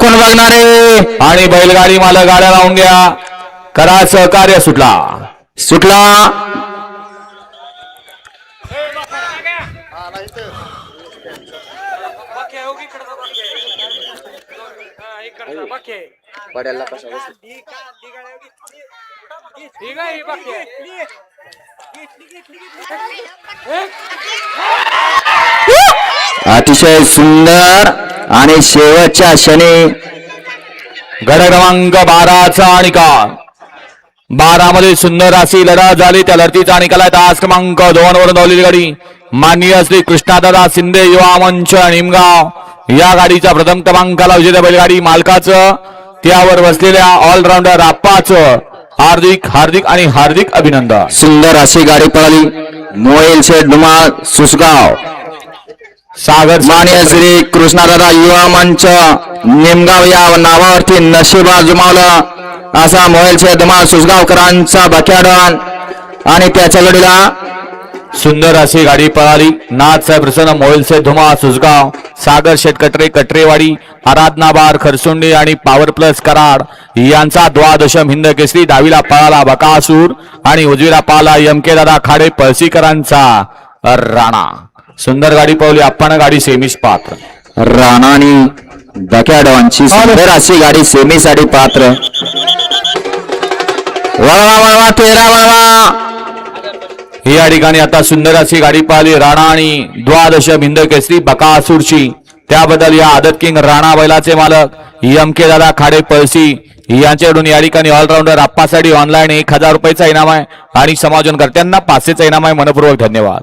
कोण बघणारे आणि बैलगाडी मालक गाड्या लावून घ्या, करा सहकार्य. सुटला अतिशय सुंदर आणि शेवटच्या क्षणी गड क्रमांक 12चा निकाल. 12 मध्ये सुंदर अशी लढत झाली. त्या लढतीचा निकाल आहे तास क्रमांक 2 वरून धावलेली गाडी माननीय श्री कृष्णादादा शिंदे युवा मंच निमगाव या गाडीच्या प्रथम क्रमांकाला विजेत्या बैलगाडी मालकाचं त्यावर बसलेल्या ऑलराऊंडर आप्पाचं हार्दिक हार्दिक आणि हार्दिक अभिनंदन. सुंदर अशी गाडी पळाली. मोबाईल शेठ धुमाळ सुसगाव सागर माननीय श्री कृष्णादादा युवा मंच निमगाव या नावावरती नशीब आजमावला असा मोबाईल शेठ धुमाळ सुसगावकरांचा बक्याडन आणि त्याच्या गडीला सुंदर अशी गाडी पळाली. नाथ साहेब प्रसन्न मोहिल से धुमा सुसगाव, सागर शेठ कटरे कटरेवाडी, आराधना बार खरसुंडी आणि पॉवर प्लस कराड यांचा द्वादशम हिंद केसरी. डावीला पळाला बकासूर आणि उजवीला पाला यमके दादा खाडे पळसीकरांचा राणा. सुंदर गाडी पळवली. आपण गाडी सेमीस पात्र. राणा आणि बक्याडनची सुंदर अशी गाडी सेमीसाठी पात्र. वळवा वळवा 13 वळवा. या ठिकाणी आता सुंदर अशी गाडी पाहिली राणा आणि द्वादशम हिंद केसरी बकासूरची. त्याबद्दल या आदत किंग राणा बैलाचे मालक यमके दादा खाडे पळसी यांच्याकडून या ठिकाणी ऑलराऊंडर आप्पासाठी ऑनलाईन 1000 रुपयाचा इनाम आहे आणि समाजनकर्त्यांना 500चा इनाम आहे. मनपूर्वक धन्यवाद.